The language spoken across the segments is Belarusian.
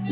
W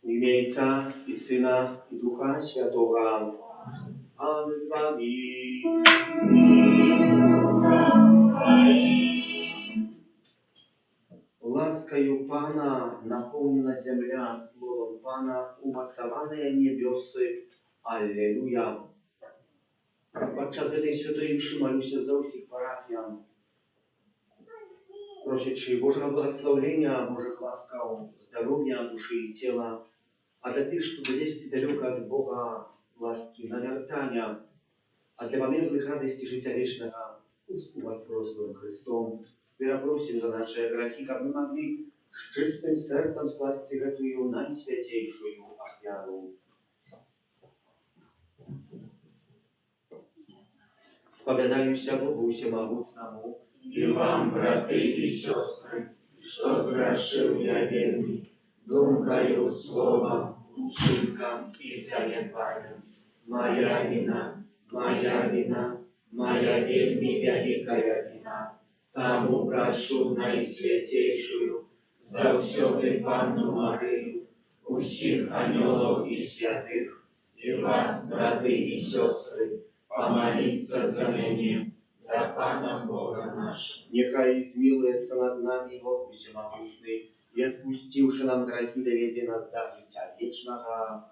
imię Ojca i Syna i Ducha Świętego. Pan z wami. Ласкою Пана наполнена земля, словом Пана умацованные небесы. Аллилуйя! Podczas tej świętej mszy молю się za wszystkich parafian, просячи Божьего благословения, Божьих ласков, здоровья души и тела, а для тех, что есть далеко от Бога ласки, навертания, а для померлых радости життя вечного, пусть воскресным Христом, просим за наши грехи, как мы могли с чистым сердцем скласть эту наисвятейшую офиару. Spowiadając Bogu Всемогутному и вам, браты и сестры, что згрешил я вельми, думкою, словом, учинком и занедбанием. Моя вина, моя вельми великая вина. Тому прошу наисвятейшую, за всюды Панну Марию, усіх анgelов и святых, и вас, браты и сестры, помолиться за меня, за Пана Бога нашего. Нехай змилуется над нами Бог Всемогутный, и отпустивши нам грехи, доведи нас до життя вечного.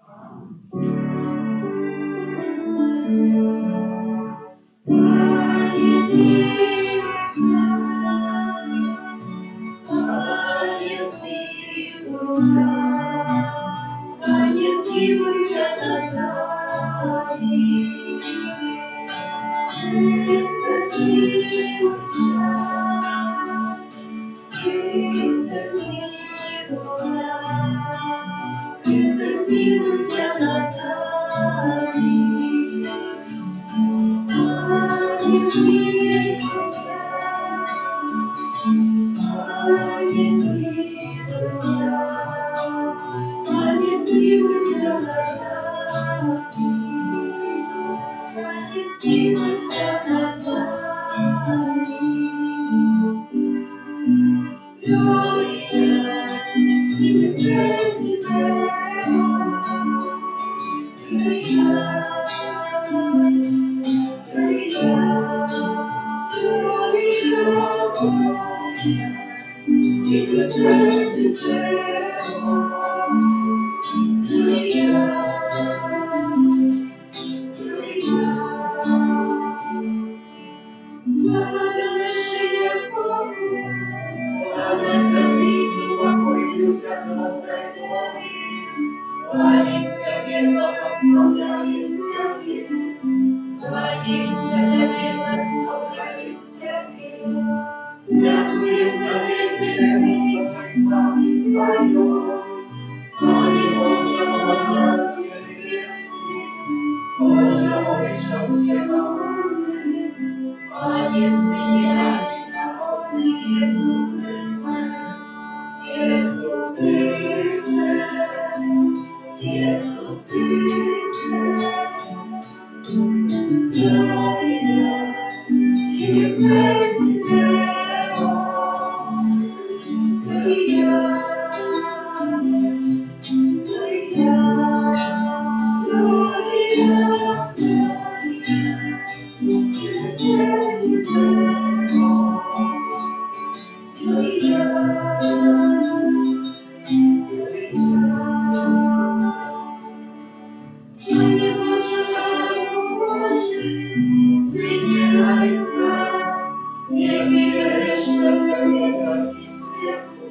берешь на света и сверху,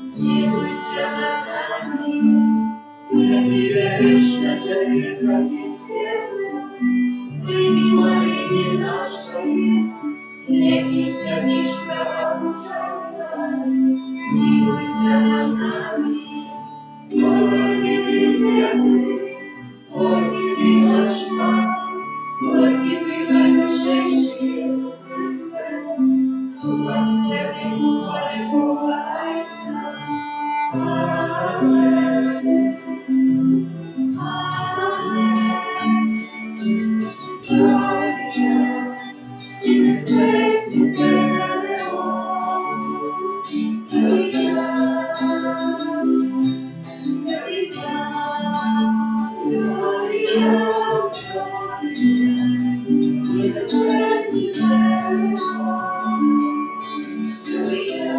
смилуйся над нами. Не берешь на света и сверху, прими моление наши. Летний сердечко обучался, смилуйся над нами. Горький ты святый, горький ты наш Пан, горький ты наивысший Иисус Христе, с Духом Святым умой Бога Отца. Аминь. Аминь. Gloria in excelsis Deo. Gloria, Gloria, Gloria in excelsis Deo. Gloria, Gloria.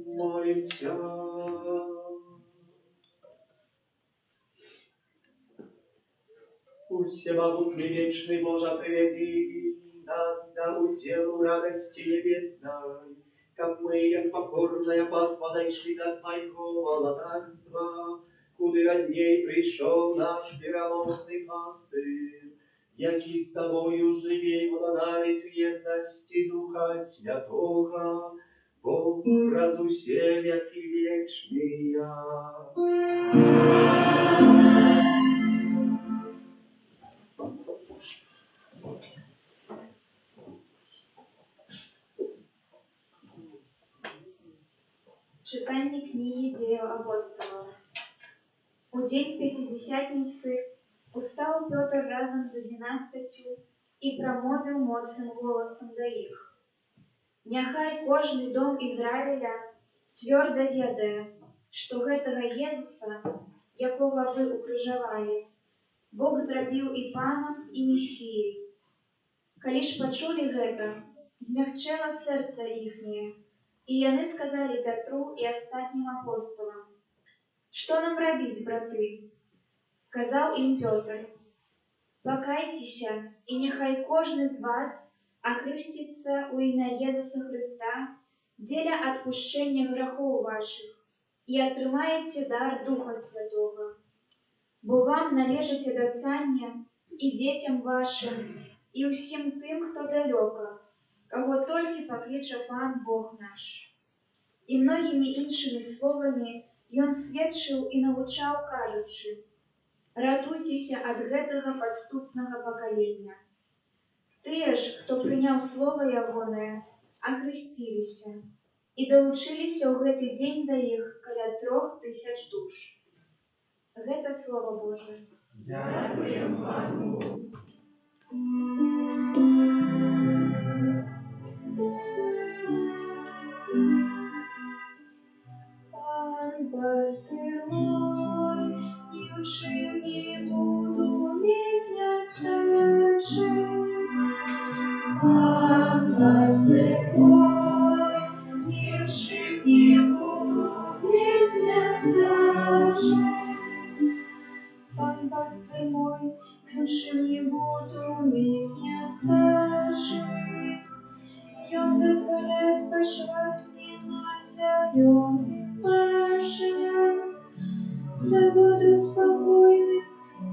Молимся. Всемогутный вечный Боже, приведи нас на уделу радости небесной, как мы, как покорная паства, дошли до Твоего володарства, куда родней пришел наш пераможный пастырь, яки с Тобою живей благодарит едности Духа Святого, Богу празусе веки вечные. Читання книги Діїв апостолів. У день Пятидесятницы устал Петр разом з 11 і промовив моцним голосом до їх. Няхай кожний дом Ізраїля твердо ведає, що гэтага Єзуса, якого ви укрыжавалі, Бог зрабіў і Панам, і Месіяй. Калі ж пачулі гэта, змягчэла сэрца іхняе, і яны сказалі Петру і астатнім апостолам: «Што нам рабіць, браты?» Сказаў ім Пётр: «Покайтеся, і няхай кожны з вас охрестится у імя Езуса Христа дзеля адпушчэння грахоў вашых, і атрымаеце дар Духа Святого. Бо вам належаць абяцанне і дзецям вашым, і ўсім тым, хто далёка, каго толькі пакліча Пан Бог наш». І многімі іншымі словамі ён сведчыў і навучаў, кажучы: «Ратуйцеся ад гэтага падступнага пакалення». Тыя ж, хто прыняў слова ягонае, ахрысціліся, і далучыліся ў гэты дзень да іх каля 3000 душ. Гэта Слова Божие. Дякуем Пану. Пан пастир мой, ні в чим не буду пісня старший. Пан пастир мой, ні в чим не буду пісня старший. Пан пастир мой, ні в чим не буду пісня старший. Ён дазволяе спачуваць мне на зялёных пашах, да буду спакойным,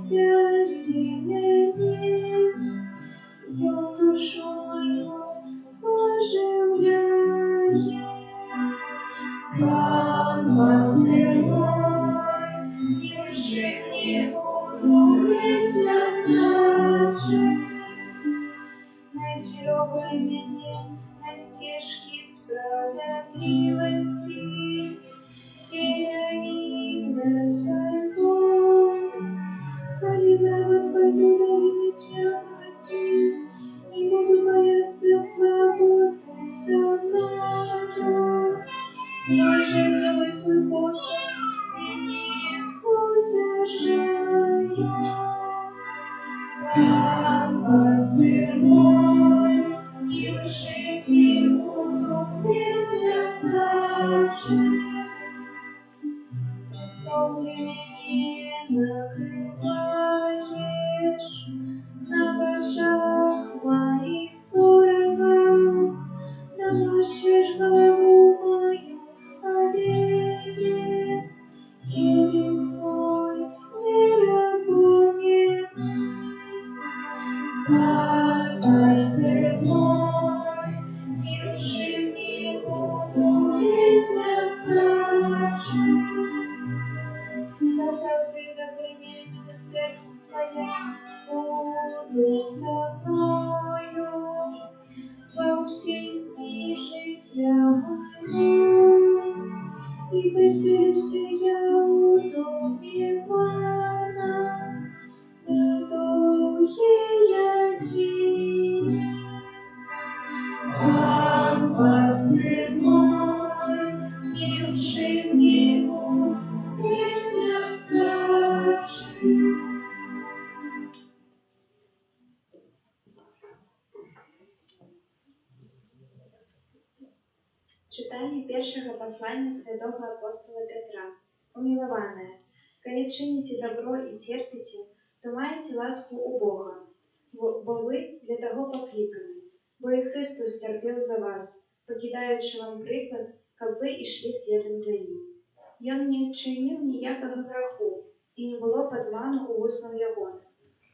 вядзі мяне. Ён душу маю оживляе. Пан пастыр мой, ні в чым не буду пісня старший. Накіровуй мяне на стежкі справедливости, дзеля стол для меня накрываешь, на глазах моих дорого, намажешь голову мою оливье, келих мой веропомнит. Пастырь мой, неужели не буду ведь оставший? Сопроводы добрыня святость твоя, буду со мною во все дни життя моего, и поселюсь я у доме Пана на долгие дни. Ах, пастырь мой, неужели не буду ведь оставший? Читання першого послання святого апостола Петра. Умилованное, коли чините добро и терпите, то маете ласку у Бога, бо вы для того покликаны. Бо и Христос терпел за вас, покидаючи вам приклад, как вы и шли следом за ним. И он не чинил ніякого греху, и не было подману у устном его.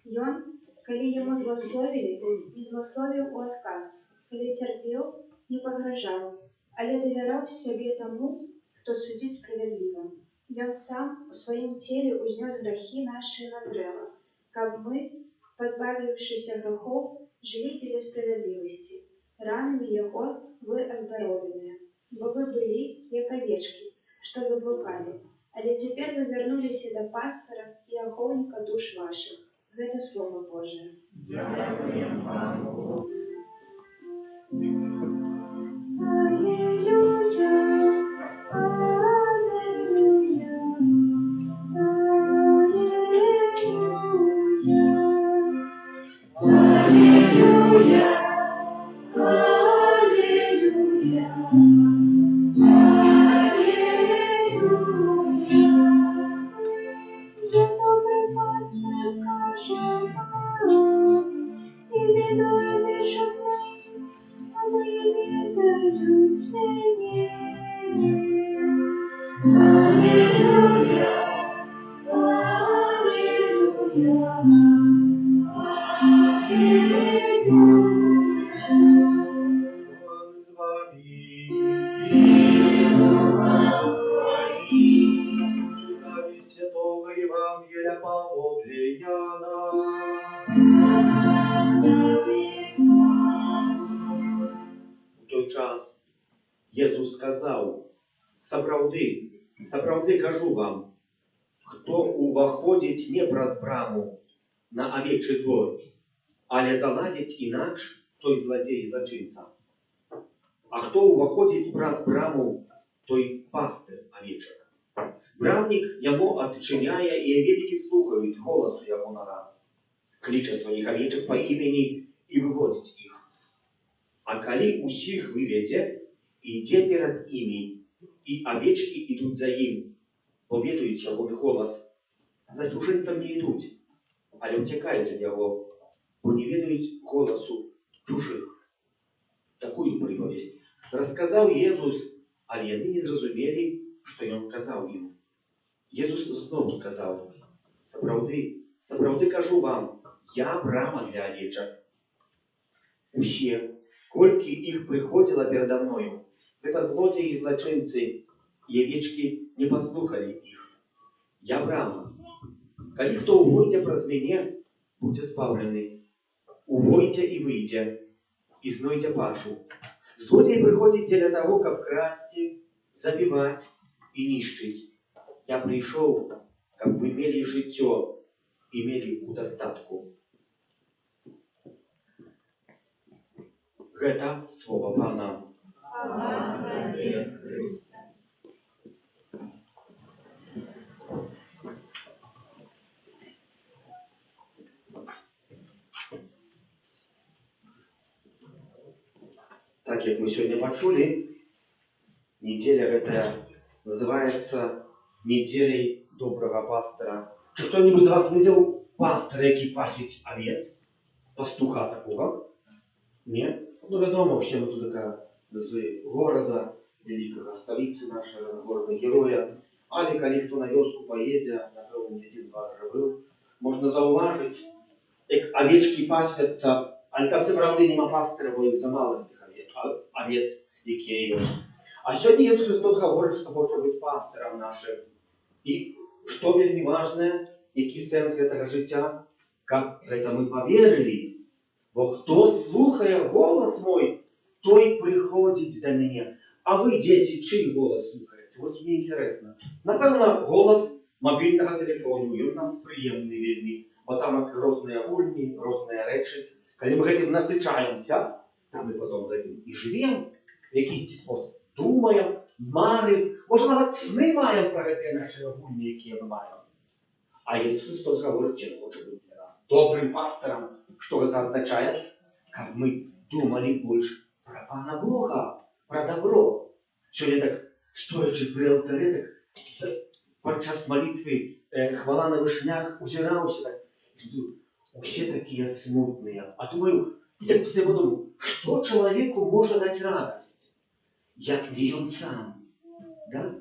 И он, коли ему злословили, не злословил у отказ, коли терпел, не погрожал, але доверял себе тому, кто судит справедливо. И он сам в своем теле узнес грехи наши на древо, как мы, позбавившись грехов, жили для справедливости. Ранами его вы оздоровлены, бо вы были, як овечки, что заблукали, але теперь вы вернулись до пастора и охотника душ ваших. Это Слово Божие. Дякуємо вам, Богу. Аллилуйя, аллилуйя, аллилуйя, аллилуйя, аллилуйя, аллилуйя. Я добрый пастырь, каже вам, и ведаю бежать моим, а мои ведают меня. Аллилуйя, аллилуйя, Он с вами. Читание Святого Евангелия по Иоанна. В той час Єсус сказав: сапраўды кажу вам, хто уваходить не праз браму на овечий двор, але залазить інакш, той злодей і злочинца. А хто уваходить праз браму, той пастир овечек. Брамник яму адчиняє, і овечки слухають голосу Ягонара, кличе своїх овечек по імені і виводить їх. А коли усіх виведе, іде перед ими, і овечки ідуть за їм, бо ведають Ягоний голос. За чужинцем не йдуть, але втікають від його, бо не ведають голосу чужих. Такую приповесть рассказал Иисус, але они не зразумели, что Он казал им. Иисус снова сказал: сапраўды кажу вам, я брама для овечек. Усе, кольки их приходило передо мною, это злодеи и злочинцы, и овечки не послухали их. Я брама. Коли кто увойдя праз меня, будьте спавлены. Увойдя и выйдя, и знойдя пашу. Злодей приходит для того, как красти, забивать и нищить. Я пришел, как вы имели житье, имели у достатку. Это слово Пана. Слава Христу. Так, як мы сегодня почули, неделя эта называется недзеляй добрага пастора. Чи хто-нибудь з вас видзеў пастора, які пасвіць авец? Пастуха такога? Не? Ну, вядома, усе мы тут з горада, вялікага сталіцы нашага горада-героя. Але калі хто на вёску паедзе, напэўна, не адзін з вас жа быў, можна заўважыць, як авечкі пасвяцца, але там сапраўды нема пастара, бо іх замала тых авец, якія ёсць. А сёння Ісус Христос гаворыць, што хоча быць пастарам нашым. І што вельмі важнае, які сэнс гэтага жыцця, каб гэта мы паверылі. Бо хто слухае голас мой, той прыходзіць да мяне. А вы, дзеці, чый голас слухаеце? Вот мне інтарэсна. Напэўна, голас мабільнага тэлефону, ён нам прыемны вельмі, бо там розныя гульні, розныя рэчы. Калі мы гэтым насычаемся, там мы потом гэтым і жывем, в якийсь спосіб думаем, марым, можа нават сны маем пра гэтыя нашыя гульні, якія мы маем. А Ісус Христос гаворыць, ён хоча быць для нас добрым пастарам. Што гэта азначае? Каб мы думалі больш пра Пана Бога, пра добро. Сёння так, стоячы пры алтарэ, так падчас малітвы хвала на вышнях узіраўся, так, усе такія смутныя. А думаю, і так пасля подумаў, што чалавеку можа даць радасць, як не ён сам. Да?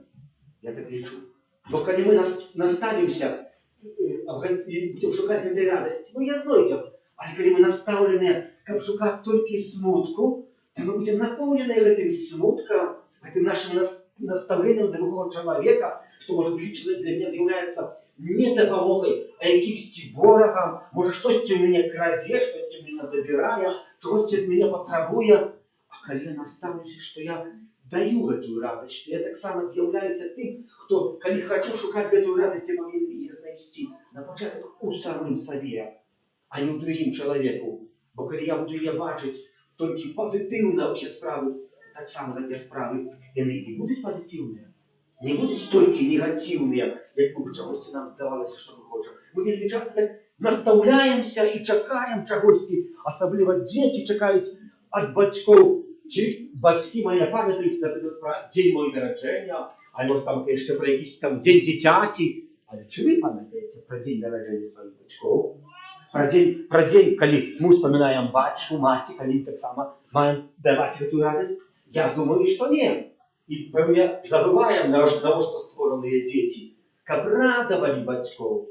Я так лічу. Бо калі мы наставімся і будем шукаць гэтай радасці, мы я знойдзем. Але калі мы настаўленыя, каб шукаць толькі смутку, то мы будем напоўненыя гэтым смуткам, гэтым нашим наставленнем другого чалавека, што, можа быць, лічна для мяне з'яўляецца не дапамогай, а якімсьці ворагам, можа, штосьці ў мяне крадзе, штосьці ў мяне забірае, чагосьці ад мяне патрабуе. А калі я настаўлюся, што я даю гэтую радасць, што я таксама з'яўляюся тым, хто, калі хачу шукаць гэтую радасць, я павінен яе знайсці на пачатак у самым сабе, а не ў другім чалавеку. Бо калі я буду яе бачыць толькі пазітыўна ўсе справы, таксама гэтыя справы, яны і будуць пазітыўныя, не будуць толькі негатыўныя, як бы чагосьці нам здавалася, што мы хочам. Мы вельмі часта настаўляемся і чакаем чагосьці, асабліва дзеці чакаюць ад бацькоў, ці бацькі мае памятаюць, напрыклад, пра дзень мой нараджэння, альбо там яшчэ пра якісь там дзень дзіцяці. Але чи вы памятаеце пра дзень нараджэння сваіх бацькоў? Пра дзень, калі мы ўспамінаем бацьку, маці, калі таксама маем даваць гэтую радасць? Я думаю, што не. І пэўне забываем, навошта створаныя дзеці, каб радавалі бацькоў,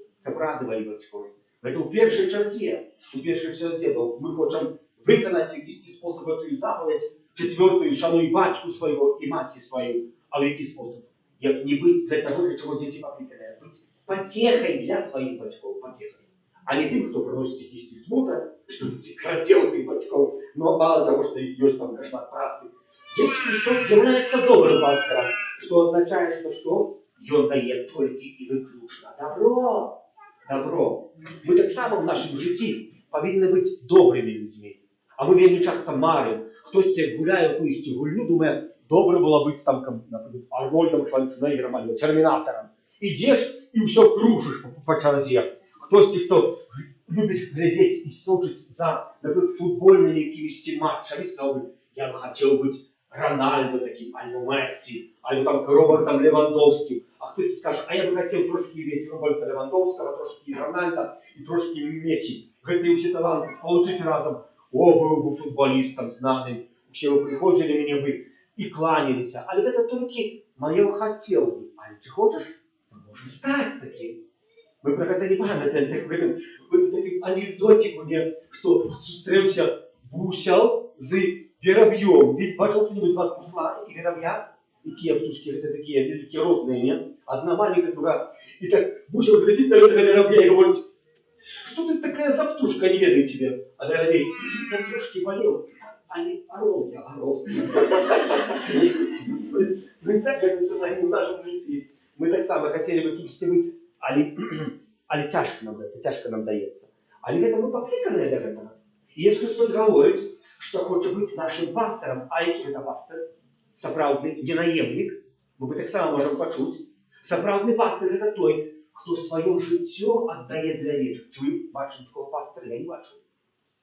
Гэта ў першай чарзе, бо мы хочам выканаць якісьці спосаб гэтую запаведь, чацвёртую, шануй бацьку свайго і маці сваю. А ў які спосаб? Як не быць для таго, для чаго дзеці пакліканыя, быць пацехай для сваіх бацькоў, пацехай. А не тым, хто прыносіць якісьці смутак, што крадзе ў тых бацькоў, но мало таго, што ёсць там кашмар працы. Ісус Христос з'яўляецца добрым пастарам, што азначае, што ён дае толькі і выключна добро. Мы таксама ў нашым жыцці павінны быць добрымі людзьмі. А мы вельмі часта марым. Хтосьці гуляе якуюсь гульню, думае, добра было быць там, напрыклад, Арнольдом Шварценеггером альбо Термінатарам. Ідзеш і ўсё крушыш па чарзе. Хтосьці, хто любіць глядзець і сочыць за, напрыклад, футбольнымі якімісьці матчамі, сказаў бы, я бы хацеў быць Рональдо таким, альбо Месси, альбо там Робертом Левандовским. А хтось скаже, а я бы хотел трошки иметь Роберта Левандовского, трошки Рональда и трошки Месси. Гэтыя ўсе таланты сполучить разом. О, был бы футболистом знаным. Все вы приходили мне бы и кланялись. Але гэта толькі моё хотел бы. Але чи хочешь, то можешь стать таким. Мы про гэта не памятаем, в гэтым анекдотику, что сустрэўся Бусел з вераб'ём. Ведь бачыў кто-нибудь з вас пусла і вераб'я? Якія птушкі, гэта такія розныя, не? Одна маленькая, другая. І так Бусел глядзіць на гэтага вераб'я і говорить, что ты такая за птушка, не ведаю тебе. А верабей, я трошки болел, але орол я, орол. Мы так гэта все в нашем житті. Мы так само хотели бы кімсьці быць, але цяжка нам даецца. Але гэта мы пакліканыя да гэтага. І Ісус Христос гаворыць, што хоча быць нашим пастарам, а які гэта пастар? Сапраўдны не наемнік, мы таксама можам пачуць. Сапраўдны пастар гэта той, хто сваё жыццё аддае для авечак. Ці вы бачылі такого пастара? Я не бачу.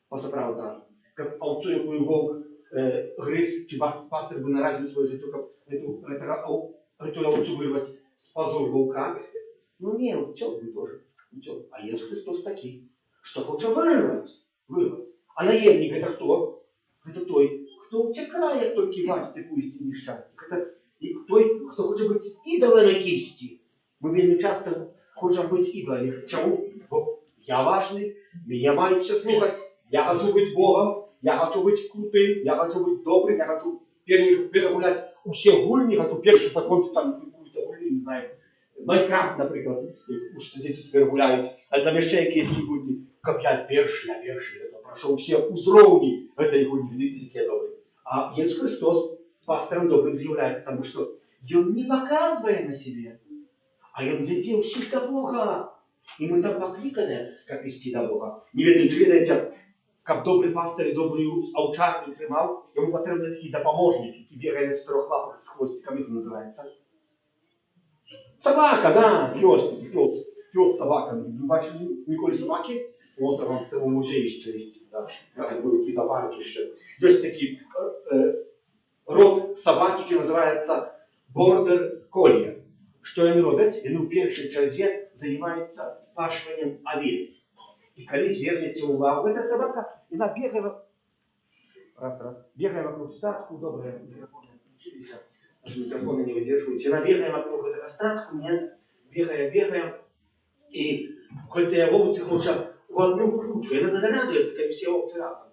Па-сапраўднаму. Каб аўцу, якую воўк грыз, ці пастар бы нарадзіў сваё жыццё, каб гэтую аўцу вырваць. позор вулкан. Ну не, утек бы тоже. Утек. А Иисус Христос такие, что хочет вырвать. А наемник это кто? Это той, кто утекает, только кивать такую истину несчастье. Это той, кто хочет быть идолом якимсти. Мы вельми часто хочем быть идолами. Чему? Я важный, меня мають все слухать. Я хочу быть Богом, я хочу быть крутым, я хочу быть добрым, я хочу перегулять у всех гульни, хочу первый закончить там какую-то гульню, не знаю. Майнкрафт, наприклад, що діти тепер гуляють, а там ще якісь гульні. Как я перший, это прошел все узровни этой гульни, видите, какие добрые. А Иисус Христос пастором добрым заявляется, потому что Он не показывая на себе, а Он ведет всех до Бога. И мы так покликаны, как вести до Бога. Не видите, как добрый пастор и добрую овчарку тримав, ему потрібні такі допоможники, які бігають на чотирьох лапах з хвостиком, як називається. Собака, да, пес, собака. Не бачили ніколи собаки? Вот вам в тому музеї ще є, да, такі зоопарки ще. Є такий род собаки, який називається бордер коллі. Що вони роблять? Вони у першій черзі займаються пашуванням овець. И коли звернете увагу, эта собака, она бегает, бегает вокруг статку, добрые микрофоны отключились, даже микрофоны не выдерживают. Она бегает вокруг этого статку, бегает, и хотя овцы хочет в одну кручу, и она радуется, как все овцы разом.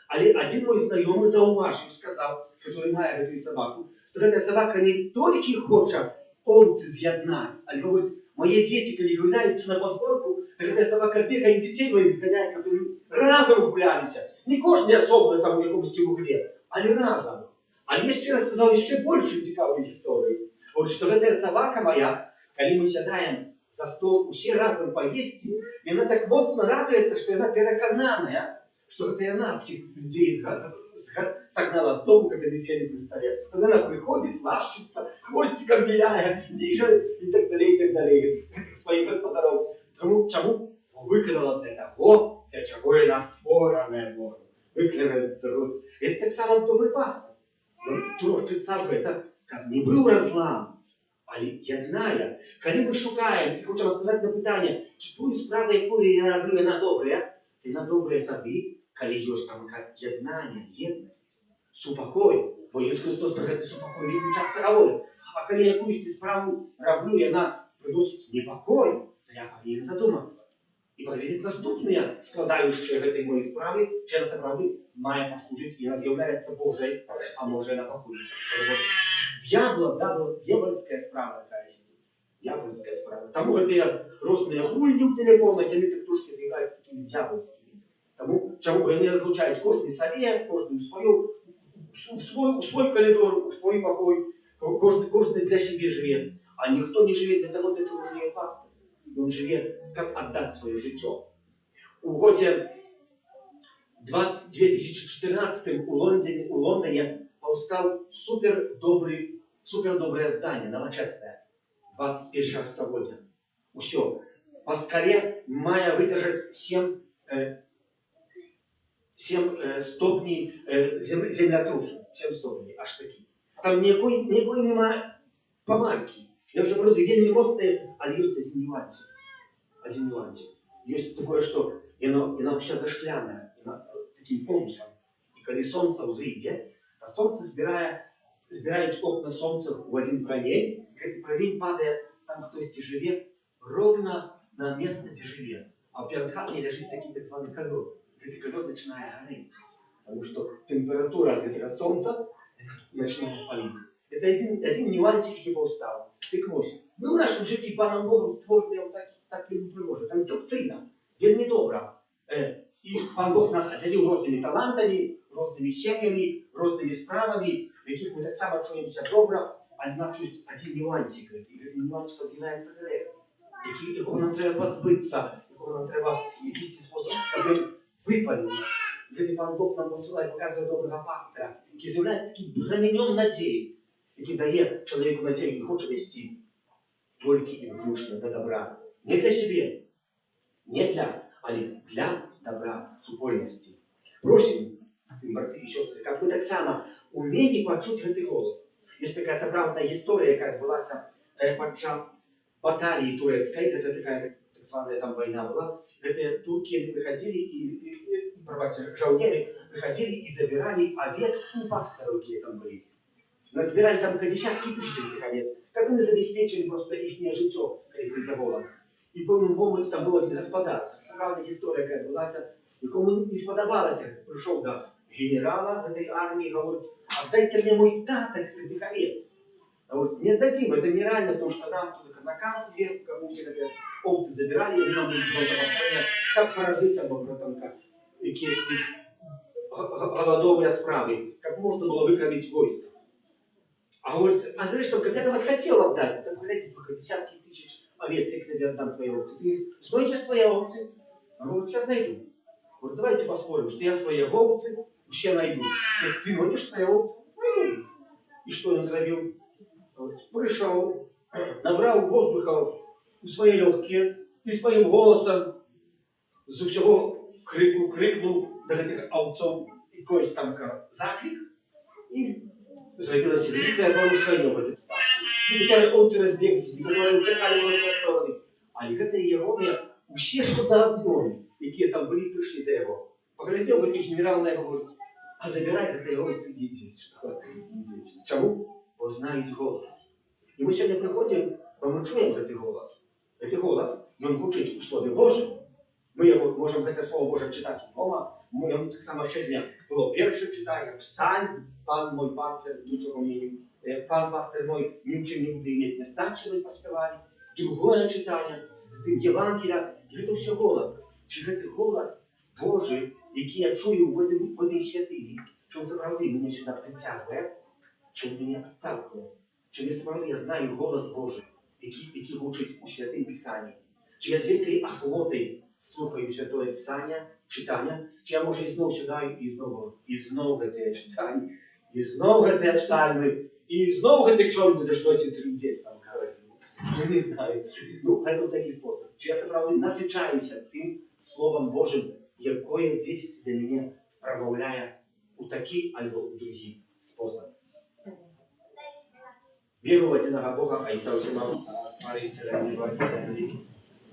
Але один мой знакомый зауважил, сказал, который має эту собаку, что эта собака не только хочет овцы з'єднати, а говорит, мои дети, когда гуляют на подборку, когда собака бегает, детей моих сгоняет, как они разом гулялись. Не кожен особливо сам в якомусь углі, але разом. Але я ще раз сказав ще більшу цікаву історію. От що эта собака моя, коли мы сідаємо за стол, все разом поесть, и она так моцно радуется, что она переконанная, что это она всех людей согнала с дому, когда они сели при столе. Тогда она приходит, слащится, хвостиком виляя, ниже и так далее, своих господаров. Чому? Виконала для того, для чого і нас створене Богом. Виконала для того. Это так само добрый пастор. Он трощится об этом, как не был разлам, але єднає. Коли ми шукаємо і хочемо сказати на питання, чи ту справу, яку я роблю, вона добра тоді, коли є там єднання, єдність, супокой. Бо Ісус Христос про це супокой вельми часто говорить. А коли якусь справу роблю, і вона приносить непокой, то я повинен задуматися. І подивитися наступне складаюче этой моєї справи, чи на справді має послужити, і вона з'являється Божою, а може напокоїть. Дьявольская справа, кажется. Дьявольская справа. Тому это разные гульни в телефонах, они так трошки з'являються такими дьявольськими. Тому, чому вони розлучають кожний совет, кожний у свой коридор, у свой покой, кожний для себе живет. А никто не живет для того, для чего живет пастор. Он живет, как отдать свое життя. У годі 2014 у Лондоне повстал супердоброе здание, новочестное, 21 століття. Усё. По скале має выдержать 7 стопней землетрусу. 7 стопней, аж таки. Там ніякої немає помарки. Я вже говорю, вельми моцне, але є один нюансик. Есть такое, что она вообще зашкляная, она таким конусом. И когда солнце взойдет, а солнце збирает окна солнца в один промень, и этот промень падает там, кто есть живет, ровно на место, где живет. А перед хатой лежит такой так званый ковер. И этот ковер начинает гореть, потому что температура от этого солнца начинает палить. Это один нюансик, який повстав. Так ось, ми в нашому житті Паном Богом створені так і приложить. Конструкційно, вельми добре. І Пан Бог нас отделил різними талантами, різними сім'ями, різними справами, в яких ми так само чуємося добре, але в нас є один нюансик. І цей нюансик відділяється грех, якого нам треба позбитися, якого нам треба якийсь спосіб, щоб виплавити. Коли Пан Бог нам посилає, показує доброго пастора, який з'являється таким бременем надії, який дає чоловіку надію і хоче вести тільки і виключно до добра. Не для себе, але для добра, супольності. Просим, брати і сестри, як ви так само умієте почути цей голос. Є така забавна історія, яка відбулася під час баталии турецкой, это такая так званая там война была, это турки приходили жаугеры приходили и забирали овец у пасторов, где там были. Назбирали там десятки тысяч этих овец. Как они забезпечили просто их житье, когда прийде голод. І в певному момент там був один господар. Справді історія, яка відбулася, якому не сподобалося, прийшов до генерала этой армии, говорит, отдайте мне мой статок этих овец. А вот не отдадим, это нереально, потому что нам только наказ сверху, кому все как овцы забирали, и нам будет просто понять, как прожить, або там как какие-то голодовые справы, как можно было выкормить войско. А говорит, а знаешь что, когда я вот хотел отдать, там, знаете, только десятки тысяч овец, я тебе отдам твои овцы. Ты знаешь свои овцы? А говорит, я найду. Говорит, давайте поспорим, что я свои овцы все найду. Ты найдешь свои овцы? Ну, и что он сделал? Пришел, набрал воздуха у свои легкие и своим голосом з усього крикнув до этих овцов якийсь там заклик, и зробилось великое порушение в этой ситуации. Некоторые овцы разбеглись, некоторые утекали в разные стороны. А некоторые євреї, усі що до одної, які там були, прийшли до його. Поглядел, говорит, генерал на його, говорит, а забирай этой овцы и иди. Чому? Бо знають голос. І ми сьогодні приходимо, бо ми чуємо цей голос. Цей голос, він звучить у Слові Божому. Ми його можемо таке Слово Боже читати вдома. Ми його так само щодня. Було перше читання, псаль, пан мой пастир, нічого мені, пан пастир мой, ні в чим не буде іметь нестачі, ми поспівали. Друге читання, з тим Євангелія, і це все голос. Чи це голос Божий, який я чую в цій святині, що справді мене сюди притягує, чи мене відталкує. Чи насправді я знаю голос Божий, який звучить у Святим Писанні? Чи я з великою охотою слухаю Святое Писання, читання, чи я, може, і знову сідаю, і знову це читання, і знову це псальми, і знову це чорт буде щось трудець там говорити. Ну, не знаю. Ну, це такий спосіб. Чи я справді насичаюся тим Словом Божим, яке десь для мене промовляє у такий або у другий спосіб. Віру в одиного Бога, Отця Всемогутнього, Творителя неба и земли,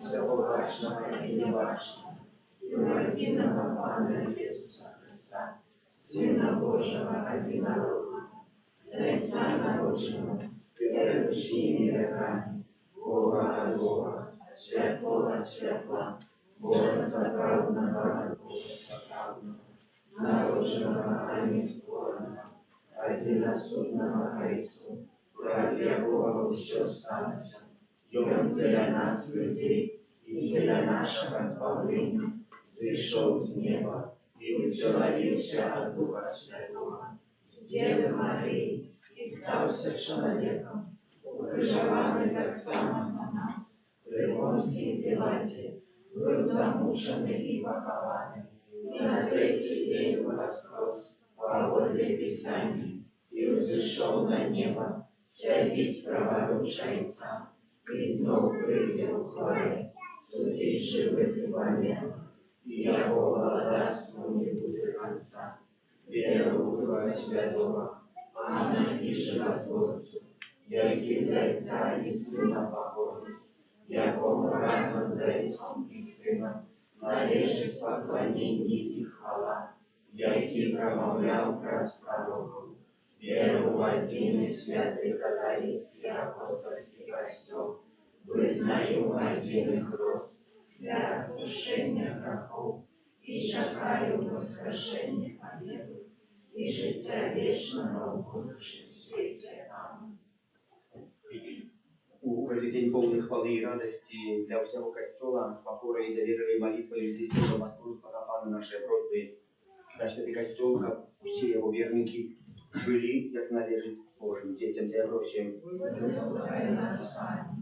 всего важного и неважного, и в единого Пана Иисуса Христа, Сына Божьего одинородного, Отца народженного, предыдущими веками, Бога от Бога, светлого от светла, Бога соправдного от Бога соправдного, народженного, а не спорного, одиносудного Отцу, ради якого все станется, и Он для нас, людей, и для нашего избавления, зашел с неба и утеловился от Духа Святого, с Девы Марии, и стался человеком, укрыжованный так само за нас, при Понтии Пилате, был замученный и похованный, и на третий день воскрес по воле Писаний, и взошел на небо, сядить праворуч Отца, и снова прийде в хвале, судить живых и померных, и Якова даст ему не будет конца. Веру в Духа Святого, Анна и Животворцу, який за Отца и Сына походит, якому разом за Отцом и Сыном належит поклонение и хвала, який промовлял про пророков. Веру в один и святый католический апостольский костел, вызнаю один их рост для отпущения грехов, и чекаю воскрешения победы, и життя вечного в будущем свете. Аминь. В этот день полный хвалы и радости для всего Костела, с покорой и доверием молитвой здесь воскресного Пана нашей просьбы, за святый Костел, как все его верники, жили, як належить Божим детям, Тебя просим.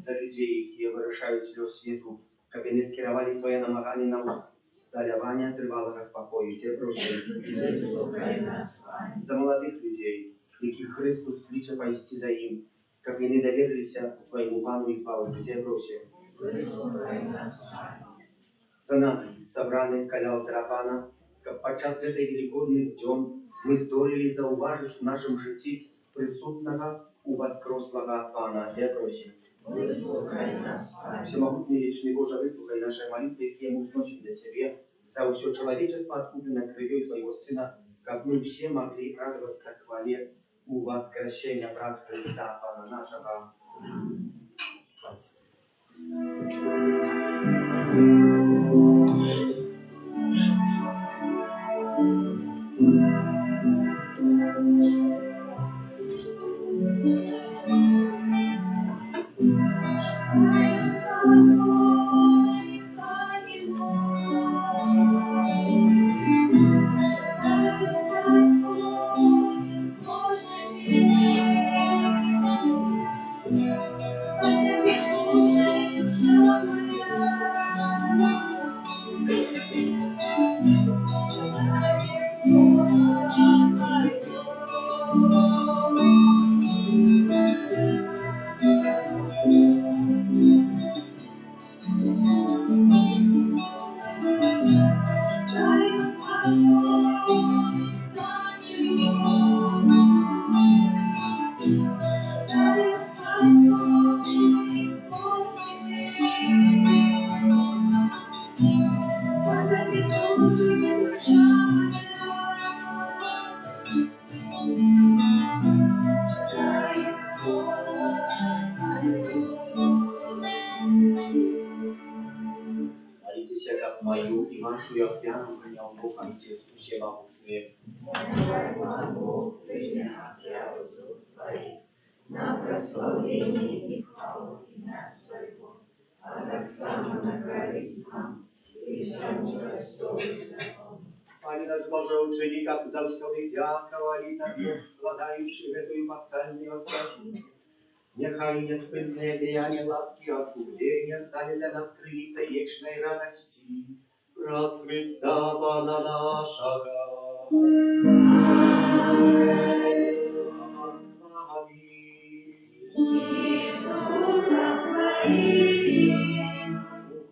За людей, які вирішають сльоз світу, як вони скерували своє намагання на усталювання тривалого спокою, Тебя просим. За молодих людей, яких Христос кличе пойти за їм, як вони довірилися своєму Пану і Збавителю, Тебя просим. За нас, собраних каля алтаря Пана, як подчас этой великодних днем мы здолели зауважить в нашем житті присутного у воскреслого Пана. Тебя просим. выслухай нас, Пане. Всемогутний вечный Боже, выслухай наши молитвы, какие мы вносим для Тебе, за все человечество, откуплено кровью Твоего Сына, как мы все могли радоваться хвале у воскресения праз Христа, Пана нашего. Молитесь, как мою и вашу я пьяну принял Бог, Отец всемогутный. На прославление и хвалу имя Своего, а так само на корысть нам и всему достоинству. Пане наш Боже, учини, как завсёды дяковали, так вкладающих эту пасхальную праздник. Нехай неспынное деяние ласки откупления станет для нас крыльцей вечной радости. Раз Христа Пана нашего. Аминь. С вами. И с духом Твоим.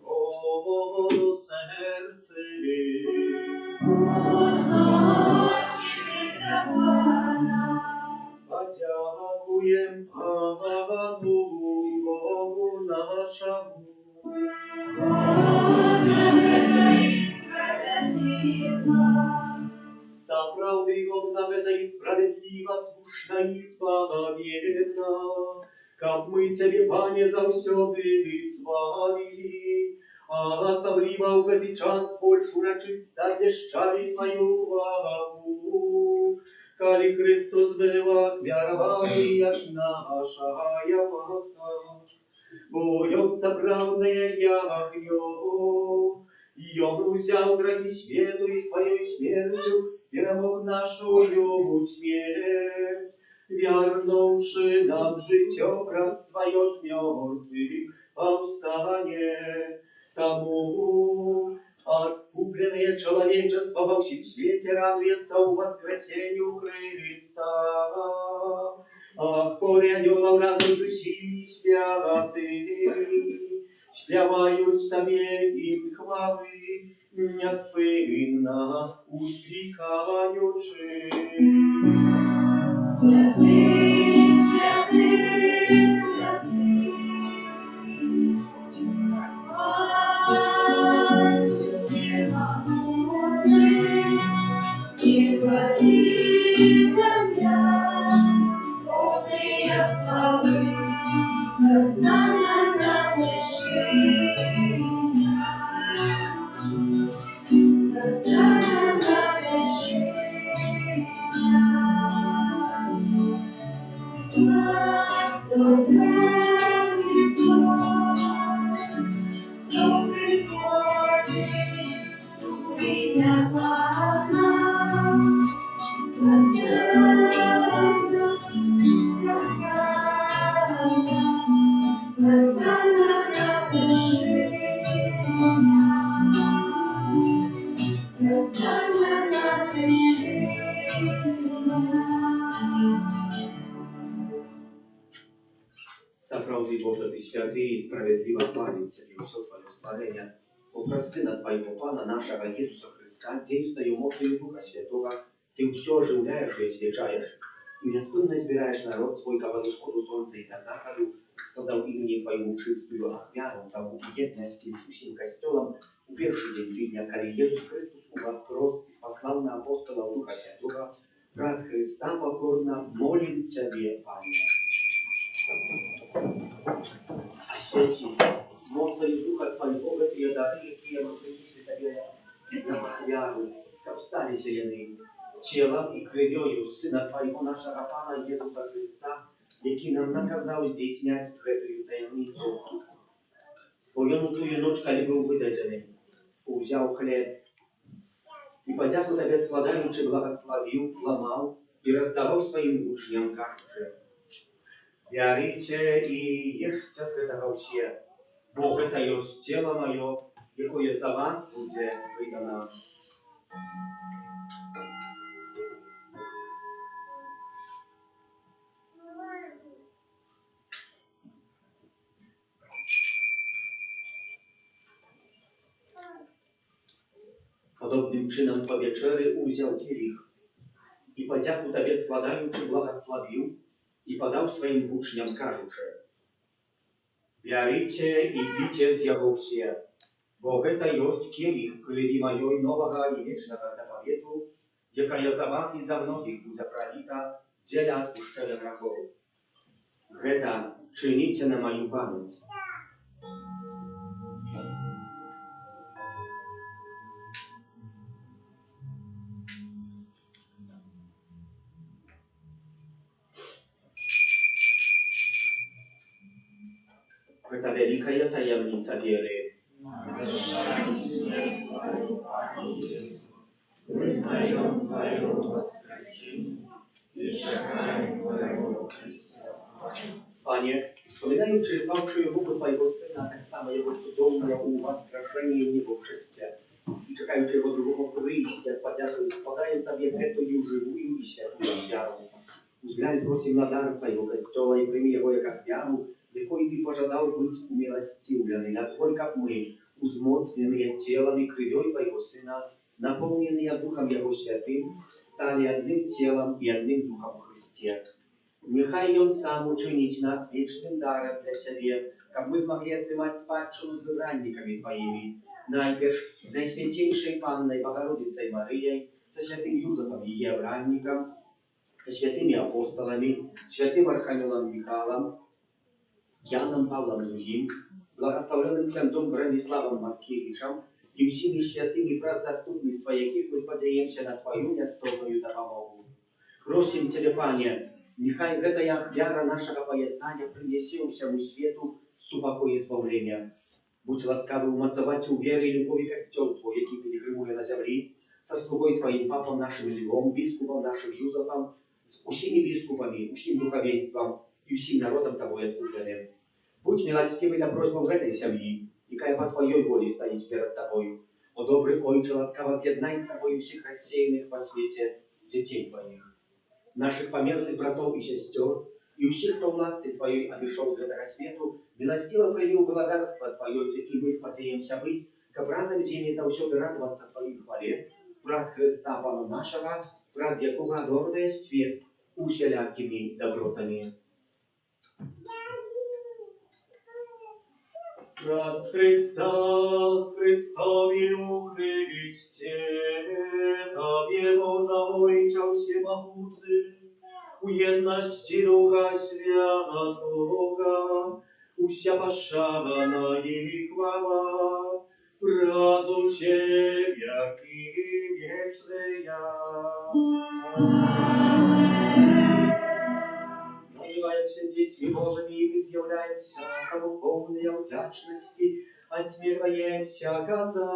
Угоду сердце. Возносим до Пана. Подякуем Пану Богу нашему. Сапраўды годна и справедлива, слушна и исповедна, как мы Тебе, Пане, завсёды славили, а особливо в этот час больше урочисто вещали Твою хвалу. Коли Христос был веровали, як наша Пасха, боётся правное ягнё, и Он взял грехи свету и своей смертью перемог нашу смерть, вернувши нам житё праз свое с мертвых повстание. Тому откупленное человечество во всем свете радуется у воскресению Христа. Ах, хоре анёлов разом души святые, śpiewając Tobie im chwały, niespłynna uśpiewający. Święty, święty, święty, Pan wszechmogący, nieba i земля, полны chwały, Hosana na вершинах, Hosana na вершинах. Благословенный Бог, кто приходит в имя Пана. Hosana, Hosana, Hosана на вершинах, Hosana на вершинах. Сапраўды, Боже, Ты святы и справедливо хвалится Тебе все Твое створение. Образ Сына Твоего, Пана нашего Иисуса Христа, действуя мощью Духа Святого, Ты все оживляешь и освещаешь, и неспынно избираешь народ свой, ко восходу солнца и до заходу, с składał imię Twojemu czystую ofiarę, tam w jedności z wszystkim Kościołem, u pierwszy dzień tygodnia, kiedy Jezus Chrystus u was prost i sposlał na apostola Ducha Świętego, wraz Chrysta pokorna, molę Ciebie, Panie. A świeci, mocno i Ducha Twojego, Ty dary, jakie ja przynieśli Tobie na ofiarę, как стали зеленые, телом и кровью Сына Твоего, нашего Пана Иисуса Христа, який нам наказал здійснять эту таємницю. Твою тую ночь, коли был выдаден, взял хлеб, и подяку Тебе складаючи, благословил, ломал и раздавал своим учням, кажучи: «Вярите и ешьте с этого все, Бог это есть тело мое, якое за вас будет выдано». Podobnym czynem po wieczery uzjął kielich i podzięku Tobie składający błogosławił i podał swoim uczniom, każuczy: «Wierzycie i picie z jego все, bo to jest kielich krwi mojej nowego i wiecznego zapowietu, jaka za was i za mnogich będzie prolita dla odpuszczenia grzechów. To czynicie na moją pamięć». Это великая таємниця віри. Вызнаем Твое воскресение и шагаем Твоего Христа. Panie, wspominając walczył Bogu Twojego Syna, tak samo Jego cudowne uwaskraszenie nie poprzezcie. I czekając Jego drugого przyjścia z podziaką i składając Tobie эту живую и świętую wiarę. Uzględź prosim na dar Twojego Kościoła i przyjmij Jego jak ofiarу, якой Ты пожадал быть умилостивленный, насколько мы, узмоцненные телом и кровью Твоего Сына, наполненные Духом Его Святым, стали одним телом и одним Духом в Христе. Нехай Он сам учинить нас вечным даром для Себе, как мы смогли отнимать спадщину с выбранниками Твоими, найперш с Наисвятейшей Панной Богородицей Марией, со святым Юзефом и Евранником, со святыми апостолами, святым Архангелом Михаилом, Яном Павлом II, благословенным князем Брониславом Маткевичем и всеми святыми правдоступництва, яких мы сподеемся на Твою нестойную допомогу. Просим Тебя, Пане, нехай эта вяра нашего поєднання принесе всему свету супокой и избавления. Будь ласкавый умацовать у веры и любови Костел Твой, який пилигримує на землі, со слугой Твоим Папом нашим Львом, біскупом нашим Юзефом, с усіми біскупами, усім духовенством и всем народом Тобой откупленным. Будь милостивый на просьбу этой семьи, якая по Твоей воле стоит перед Тобою. О добрый Отче, ласкаво з'єднай з собою всех рассеянных по свете детей Твоих, наших померлых братов и сестер, и у всех, кто власти Твоей обошел с этого свету, милостиво проявил благодарство Твое, и мы сподеемся быть, к образом земли за все радоваться Твоей хвале, враз Христа Пана нашего, враз якого адорный свет усялякими добротами. Раз Христос, Христови у Христе, Тобе Божа Ойча всемогутный, у едности Духа Святого, уся пошана и хвала, разу Тебя и вечная. Называемся детьми Божьими и изъявляемся духовной вдячности, отмираемся каза.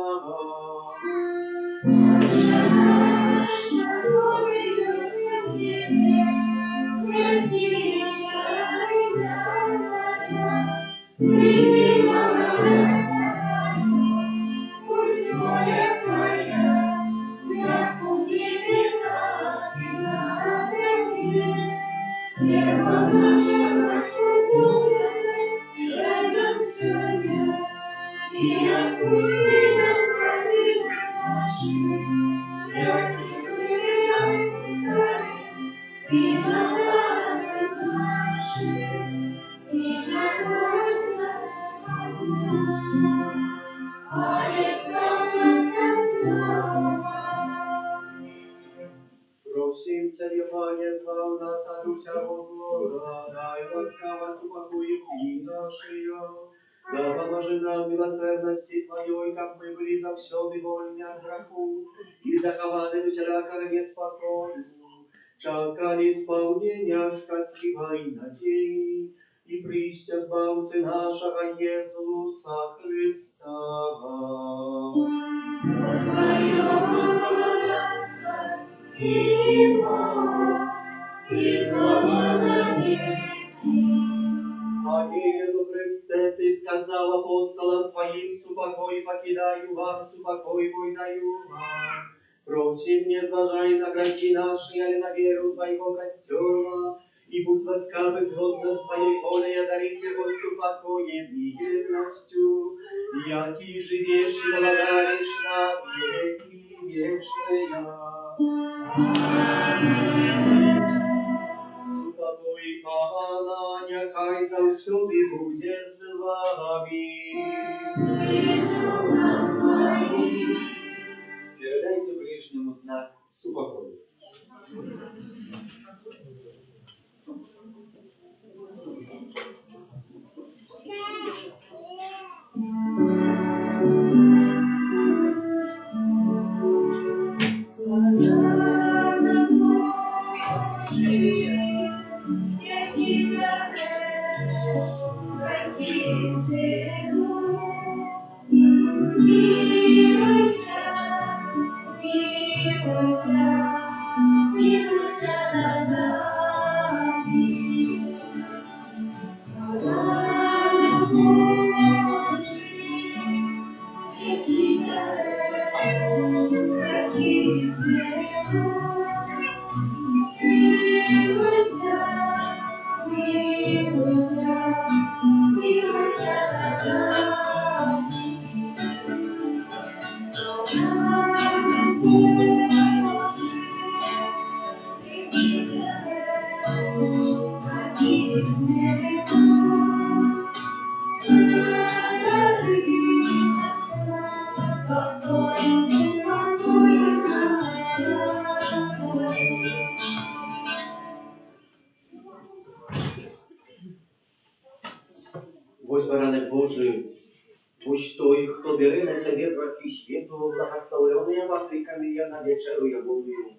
Дуся Божого, дай ласкаво упокои дни наши. Да поможи нам милосердности Твоей, как мы были завсёды вольны от греху, и захованы всякого неспокою, чакали исполнения счастливой надеи, и прища Збавцы нашего Иисуса Христа. И моц, и благодать. А Иисус Христе, Ты сказал апостолам Твоим, супокой покидаю вам, супокой мой даю вам. Просим, не зважай на грехи наши, але на веру Твоего костела, и будь ласкавы згодно с Твоей волей, одарить его супокоем и верностью, яки живешь и владаешь на веки вечные. Супокой Пана, нехай завсёды буде з вами. Передайте ближнему знак супокою. Ось баранок Божий, ось той, хто бере на себе грехи світу, благословлений вафликами я на вечеру я будую.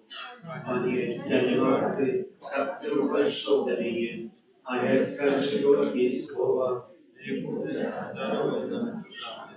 Пане, я не варты, как ты пришел до меня, а я скажи только слова, и будет оздоровлена душа.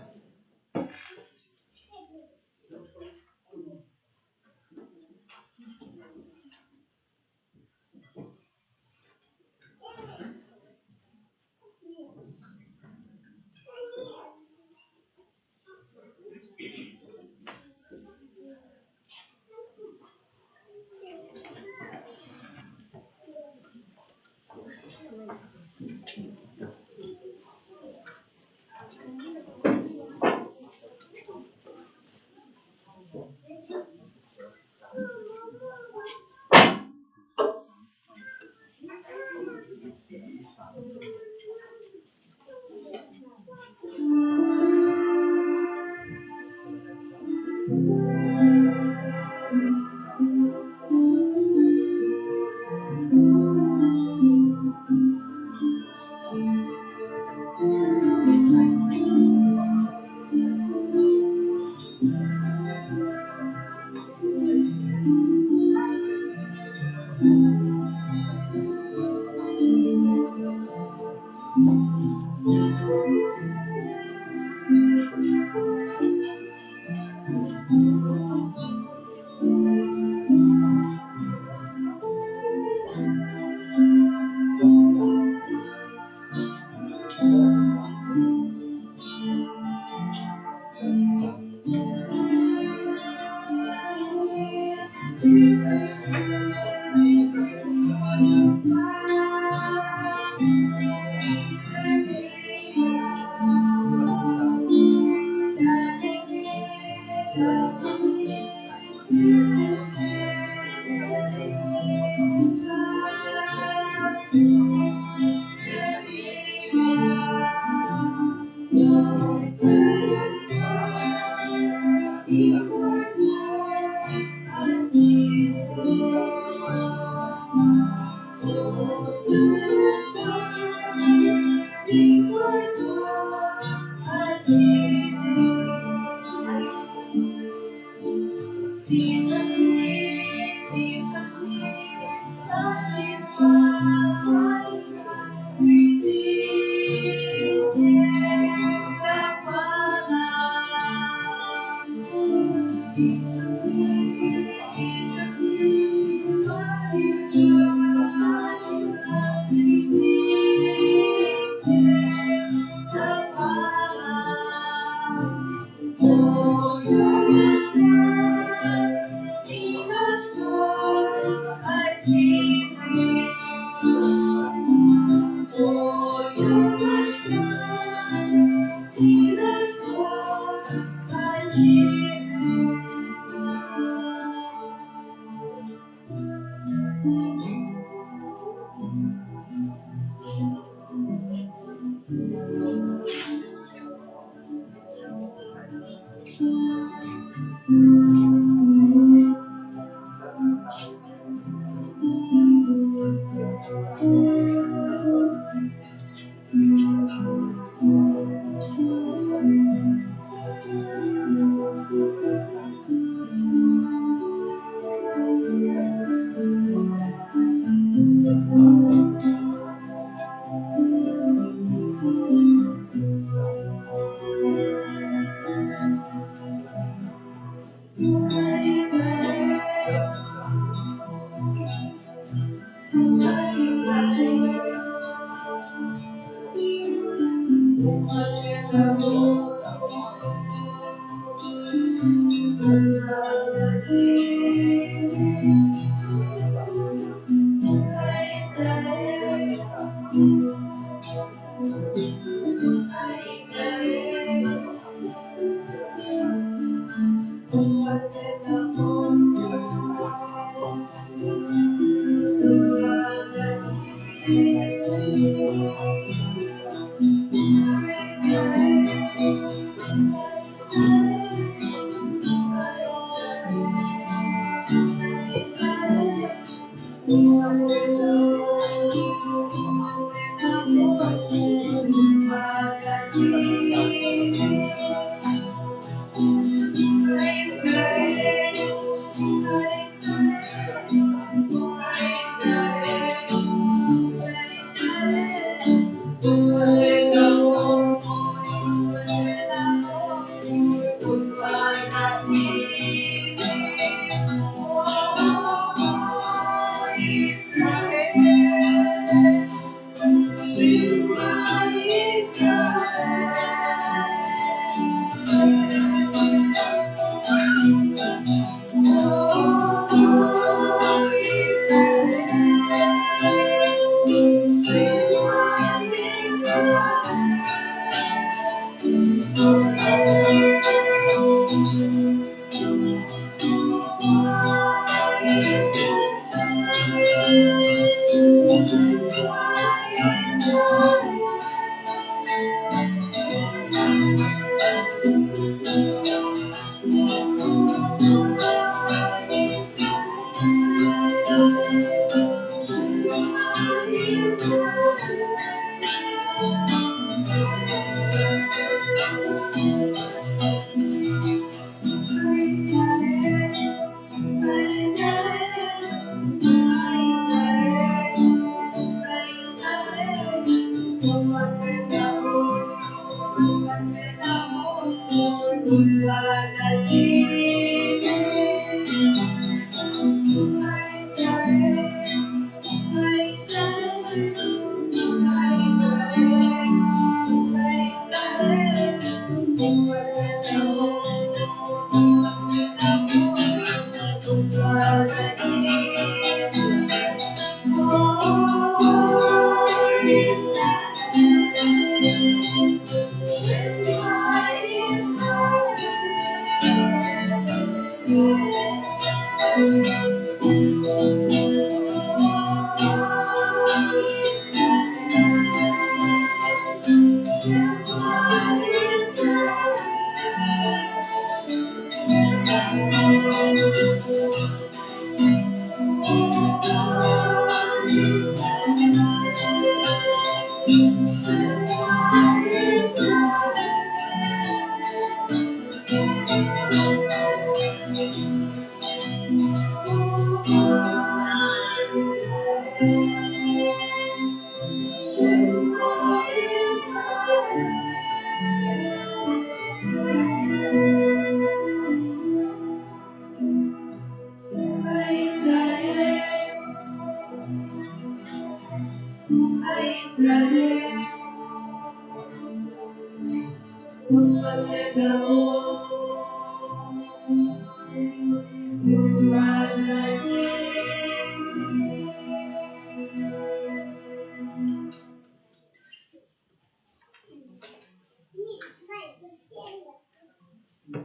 того,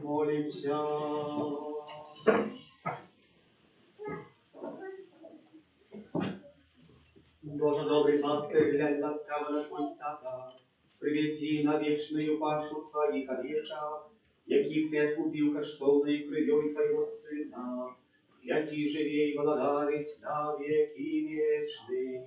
Молимся. Боже добрый, лаской глянь ласкаво на твой стада, приведи на вечную пашу твоих овечек, яких ты откупил коштовной кровью твоего Сына, яти живей владарить на веки вечные.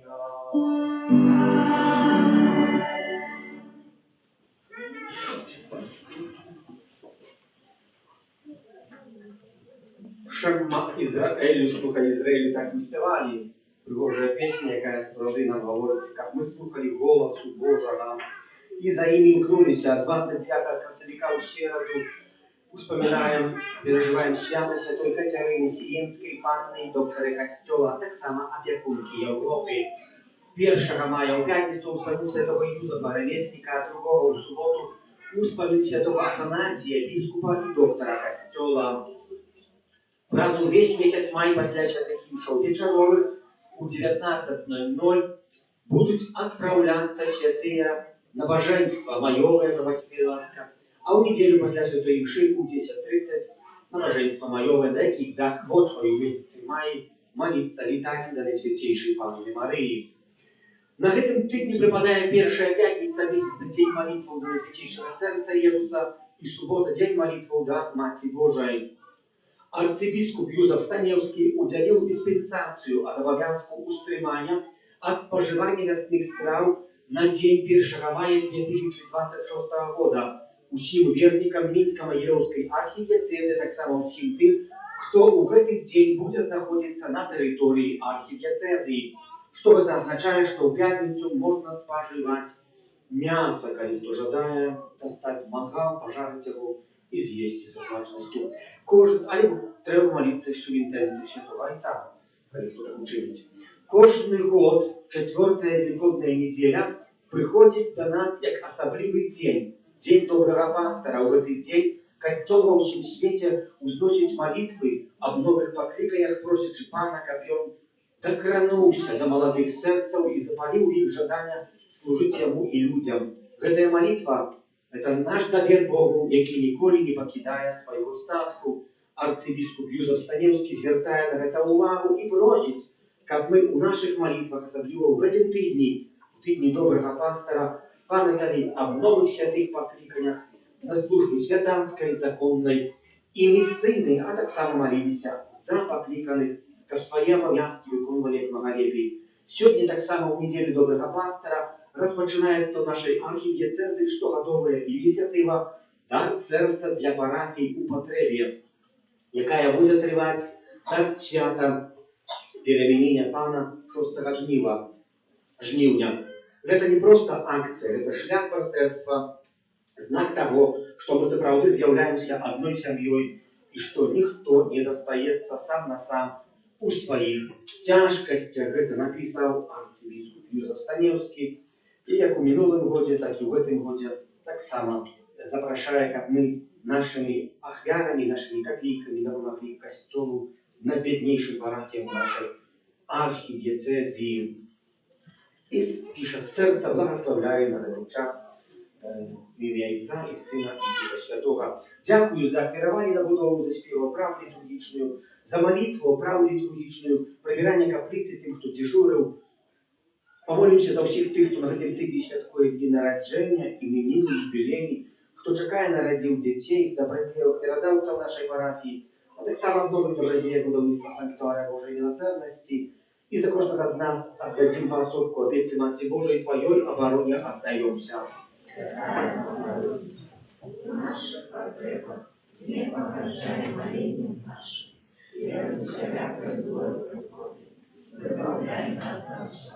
Шемма Ізраїлю, слухай Ізраїлю, так ми співали. Пригожая песня, яка справді нам говорить, як ми слухали голосу Божого. І за ними мкнулися 29 концевика у середу. Успоминаем, переживаем свято Святой Катерины Сиенской, панны, доктора Костела, так само опекунки Европы. 1 мая у пятницу успомним святого Юзефа, ровесника, а другого в субботу успомним святого Афанасия, бискупа и доктора Костела. Разу весь месяц май после святых имшов вечеровых у 19:00 будут отправляться святые на божество Майовое, Правоцкая ласка, а у неделю после святой имши у 10:30 на божество Майовое, на яких захвочваю месяцы май молиться летанием до Наисвятейшей Панны Марии. На гэтым тыдні прыпадае першая пятница месяца, дзень молитваў до Наисвятейшего Сердца Иисуса, и суббота дзень молитваў до Маці Божией. Арцыбіскуп Юзеф Станеўскі удзяліў дыспенсацыю ад абавязку устрымання ад спажывання лясных страў на дзень 1 мая 2026 года усім вернікам Мінска-Магілёўскай архідыяцэзы, таксама ўсім тым, хто ў гэты дзень будзе знаходзіцца на тэрыторыі архідыяцэзы. Што гэта азначае, што ў пятніцу можна спажываць мяса, калі хто жадае дастаць мангал, пажарыць яго і з'есці са смачнасцю. Але трэба молиться еще в интенции Святого Отца, калі хто так учыніць. Кожны год, 4-я Великодная неделя, приходит до нас как особливый день, день доброго пастора. В этот день Костел во всем свете узносит молитвы, об новых покликаниях просячи Пана, каб он докрануўся до молодых сердцев и запалил их жадание служить Ему и людям. Гэтая молитва – это наш довер Богу, який ніколи не покидає свого статку. Арцыбіскуп Юзеф Станеўскі звяртае на гэта увагу і просіць, каб мы у наших молитвах, асабліва ў гэтым тыдні, у тыдні добрага пастора, памяталі аб новых святых пакліканнях на службы святанскай, законнай і місцыйнай, а таксама маліліся за пакліканых, каб свае абавязкі выконвалі як мага лепей. Сёння таксама ў нядзелю добрага пастора распачынаецца ў нашай архідыяцэзы штогадовая ініцыятыва «Дар сэрца для парафій у патрэбе», якая будзе трываць да свята перамянення Пана 6 жніўня. Гэта не проста акцыя, гэта шлях партэрства, знак таго, што мы сапраўды з'яўляемся адной сям'ёй і што ніхто не застаецца сам на сам у сваіх цяжкасцях. Гэта напісаў арцыбіскуп Юзеф Станеўскі. І як у мінулым годзе, так і ў гэтым годзе таксама запрашае, каб мы нашими ахвярами, нашими копейками допомогли Костелу на беднейшим парафиям нашей архидиецезии. И пишет: сердце благословляю на этот час в ім'я Отця і Сина і Духа Святого. Дякую за ахвяраванне на будову, за співу прав літургічную, за молитву прав літургічную, прибирання каплиці тим, хто дежурив. Помолимся за всіх тих, хто на гэтым тыдні святкує дні народження, іменiny, юбілейні, хто чекає народів дітей, добродіїв і радавців нашої парафії, а так само нових добродіїв будівництва санктуаря Божої милосердності. І за кожного з нас отдадим по особку опеці Матці Божої Твоєї обороні отдаємся. Наша потреба, не погождай молением нашим, и от себя произвол приходит, добавляй нас на все.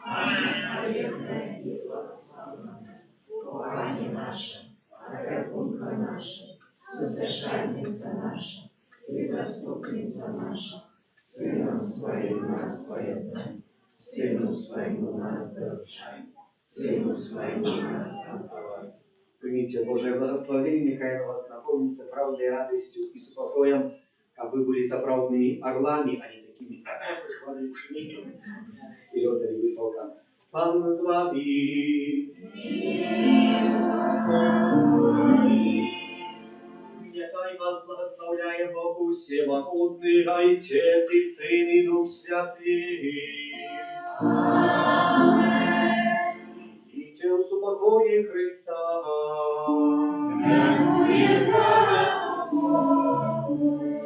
Молитвенная и благословенная, упование наше, опекунка наша, созерцательница наша и заступница наша, Сыном Своим нас поедай, Сыну Своему нас доручай, Сыну Своему нас отдавай. Примите Божие благословение, нехай на вас наполнится правдой, радостью и с покоем, как вы были соправдными орлами, а не такими прихвалившими и летали высоко. Пан с вами. Нехай вас благословляет Бог всемогутный, Отец и Сын и Дух Святый. Идите в супокое Христа.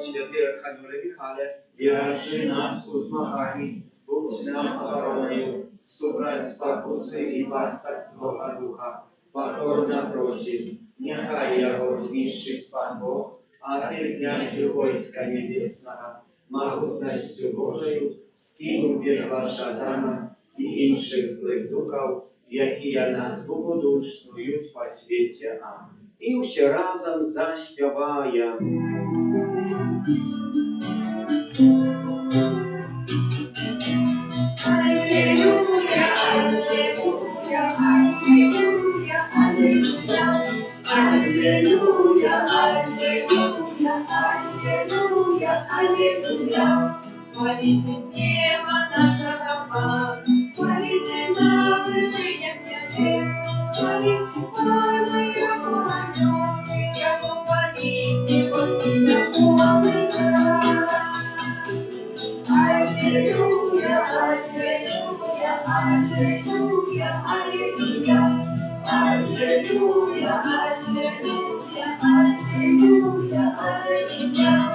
Святый Архангеле Михаиле, держи нас у змаганні, будь нам обороною, собрать спокуси і пастать свого духа. Покорно просим, нехай його знищить Пан Бог, а ти, князю войска небесного, могутностью Божою, скинув пекла Шатана і інших злих духов, які нас богодушнують по світі. І всі разом заспіваємо. Аллилуйя, аллилуйя, аллилуйя, аллилуйя. Аллилуйя, аллилуйя, аллилуйя, аллилуйя. Хвалите с неба нашего Бога, хвалите на вышине небес, хвалите Бога, Его огонь, Его хвалите Господа Бога. Аллилуйя, аллилуйя, аллилуйя, аллилуйя. Аллилуйя, аллилуйя, аллилуйя, аллилуйя.